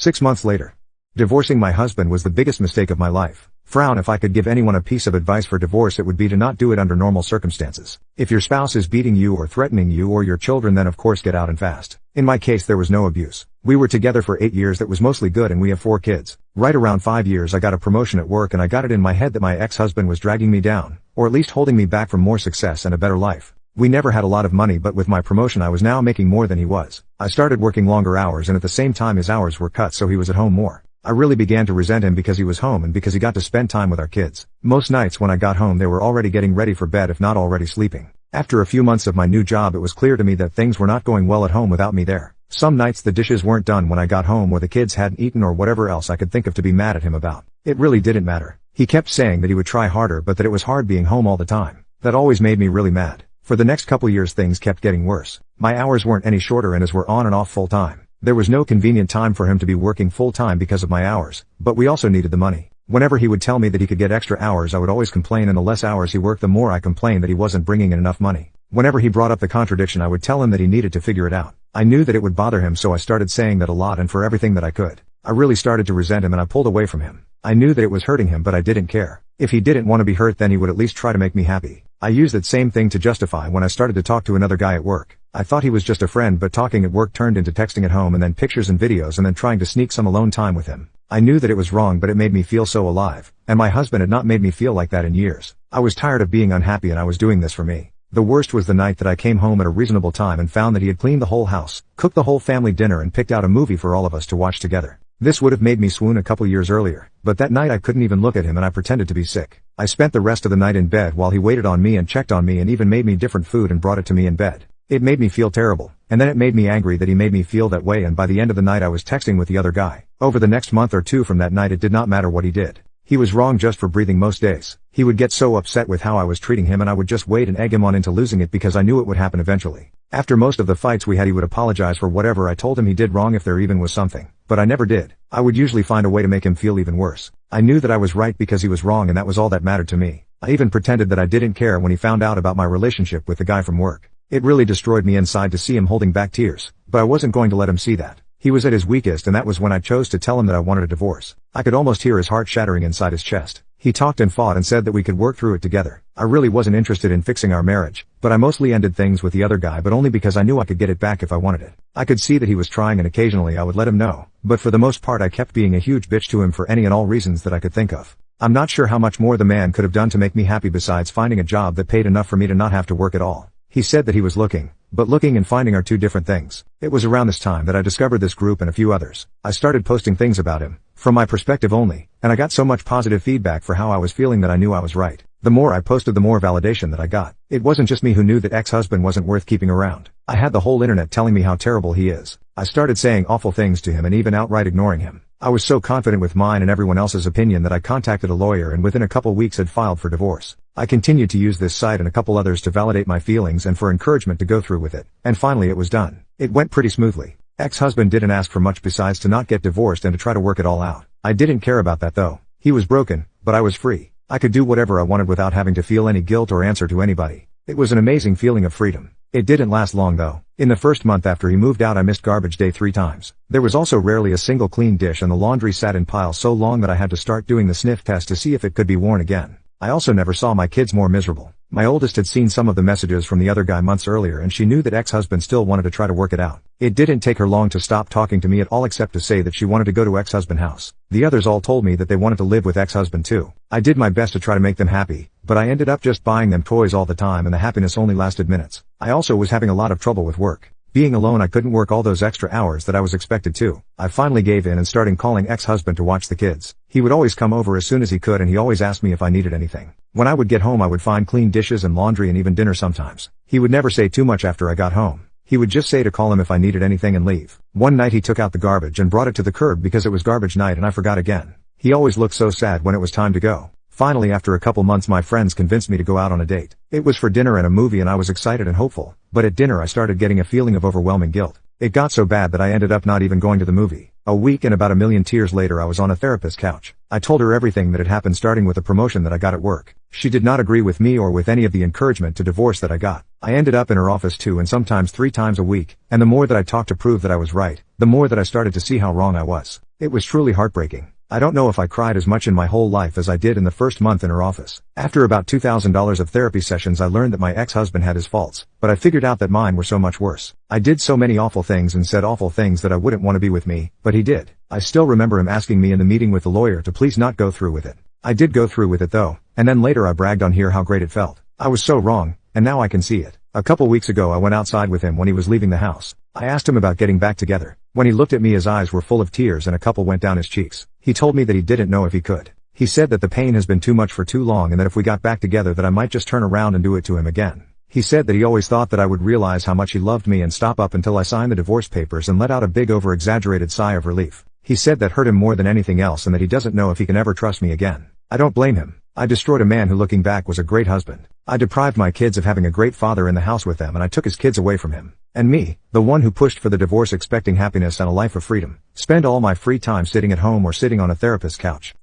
6 months later. Divorcing my husband was the biggest mistake of my life. Frown. If I could give anyone a piece of advice for divorce, it would be to not do it under normal circumstances. If your spouse is beating you or threatening you or your children, then of course get out and fast. In my case there was no abuse. We were together for 8 years, that was mostly good, and we have 4 kids. Right around 5 years I got a promotion at work, and I got it in my head that my ex-husband was dragging me down, or at least holding me back from more success and a better life. We never had a lot of money, but with my promotion I was now making more than he was. I started working longer hours, and at the same time his hours were cut, so he was at home more. I really began to resent him because he was home and because he got to spend time with our kids. Most nights when I got home they were already getting ready for bed, if not already sleeping. After a few months of my new job it was clear to me that things were not going well at home without me there. Some nights the dishes weren't done when I got home, or the kids hadn't eaten, or whatever else I could think of to be mad at him about. It really didn't matter. He kept saying that he would try harder, but that it was hard being home all the time. That always made me really mad. For the next couple years things kept getting worse. My hours weren't any shorter, and as were on and off full time. There was no convenient time for him to be working full time because of my hours, but we also needed the money. Whenever he would tell me that he could get extra hours I would always complain, and the less hours he worked the more I complained that he wasn't bringing in enough money. Whenever he brought up the contradiction I would tell him that he needed to figure it out. I knew that it would bother him, so I started saying that a lot and for everything that I could. I really started to resent him, and I pulled away from him. I knew that it was hurting him, but I didn't care. If he didn't want to be hurt, then he would at least try to make me happy. I used that same thing to justify when I started to talk to another guy at work. I thought he was just a friend, but talking at work turned into texting at home, and then pictures and videos, and then trying to sneak some alone time with him. I knew that it was wrong, but it made me feel so alive, and my husband had not made me feel like that in years. I was tired of being unhappy, and I was doing this for me. The worst was the night that I came home at a reasonable time and found that he had cleaned the whole house, cooked the whole family dinner, and picked out a movie for all of us to watch together. This would have made me swoon a couple years earlier, but that night I couldn't even look at him, and I pretended to be sick. I spent the rest of the night in bed while he waited on me and checked on me and even made me different food and brought it to me in bed. It made me feel terrible, and then it made me angry that he made me feel that way, and by the end of the night I was texting with the other guy. Over the next month or two from that night it did not matter what he did. He was wrong just for breathing most days. He would get so upset with how I was treating him, and I would just wait and egg him on into losing it because I knew it would happen eventually. After most of the fights we had he would apologize for whatever I told him he did wrong, if there even was something. But I never did. I would usually find a way to make him feel even worse. I knew that I was right because he was wrong, and that was all that mattered to me. I even pretended that I didn't care when he found out about my relationship with the guy from work. It really destroyed me inside to see him holding back tears, but I wasn't going to let him see that. He was at his weakest, and that was when I chose to tell him that I wanted a divorce. I could almost hear his heart shattering inside his chest. He talked and fought and said that we could work through it together. I really wasn't interested in fixing our marriage, but I mostly ended things with the other guy, but only because I knew I could get it back if I wanted it. I could see that he was trying, and occasionally I would let him know, but for the most part I kept being a huge bitch to him for any and all reasons that I could think of. I'm not sure how much more the man could have done to make me happy besides finding a job that paid enough for me to not have to work at all. He said that he was looking, but looking and finding are two different things. It was around this time that I discovered this group and a few others. I started posting things about him, from my perspective only, and I got so much positive feedback for how I was feeling that I knew I was right. The more I posted, the more validation that I got. It wasn't just me who knew that ex-husband wasn't worth keeping around. I had the whole internet telling me how terrible he is. I started saying awful things to him and even outright ignoring him. I was so confident with mine and everyone else's opinion that I contacted a lawyer and within a couple weeks had filed for divorce. I continued to use this site and a couple others to validate my feelings and for encouragement to go through with it. And finally it was done. It went pretty smoothly. Ex-husband didn't ask for much besides to not get divorced and to try to work it all out. I didn't care about that though. He was broken, but I was free. I could do whatever I wanted without having to feel any guilt or answer to anybody. It was an amazing feeling of freedom. It didn't last long though. In the first month after he moved out I missed garbage day 3 times. There was also rarely a single clean dish, and the laundry sat in piles so long that I had to start doing the sniff test to see if it could be worn again. I also never saw my kids more miserable. My oldest had seen some of the messages from the other guy months earlier, and she knew that ex-husband still wanted to try to work it out. It didn't take her long to stop talking to me at all except to say that she wanted to go to ex-husband house. The others all told me that they wanted to live with ex-husband too. I did my best to try to make them happy, but I ended up just buying them toys all the time and the happiness only lasted minutes. I also was having a lot of trouble with work. Being alone I couldn't work all those extra hours that I was expected to. I finally gave in and started calling ex-husband to watch the kids. He would always come over as soon as he could, and he always asked me if I needed anything. When I would get home I would find clean dishes and laundry and even dinner sometimes. He would never say too much after I got home. He would just say to call him if I needed anything and leave. One night he took out the garbage and brought it to the curb because it was garbage night and I forgot again. He always looked so sad when it was time to go. Finally, after a couple months, my friends convinced me to go out on a date. It was for dinner and a movie and I was excited and hopeful, but at dinner I started getting a feeling of overwhelming guilt. It got so bad that I ended up not even going to the movie. A week and about 1,000,000 tears later I was on a therapist's couch. I told her everything that had happened, starting with the promotion that I got at work. She did not agree with me or with any of the encouragement to divorce that I got. I ended up in her office 2 and sometimes 3 times a week, and the more that I talked to prove that I was right, the more that I started to see how wrong I was. It was truly heartbreaking. I don't know if I cried as much in my whole life as I did in the first month in her office. After about $2,000 of therapy sessions I learned that my ex-husband had his faults, but I figured out that mine were so much worse. I did so many awful things and said awful things that I wouldn't want to be with me, but he did. I still remember him asking me in the meeting with the lawyer to please not go through with it. I did go through with it though, and then later I bragged on here how great it felt. I was so wrong, and now I can see it. A couple weeks ago I went outside with him when he was leaving the house. I asked him about getting back together. When he looked at me his eyes were full of tears and a couple went down his cheeks. He told me that he didn't know if he could. He said that the pain has been too much for too long and that if we got back together that I might just turn around and do it to him again. He said that he always thought that I would realize how much he loved me and stop up until I signed the divorce papers and let out a big over-exaggerated sigh of relief. He said that hurt him more than anything else and that he doesn't know if he can ever trust me again. I don't blame him. I destroyed a man who looking back was a great husband. I deprived my kids of having a great father in the house with them and I took his kids away from him. And me, the one who pushed for the divorce expecting happiness and a life of freedom, spend all my free time sitting at home or sitting on a therapist's couch.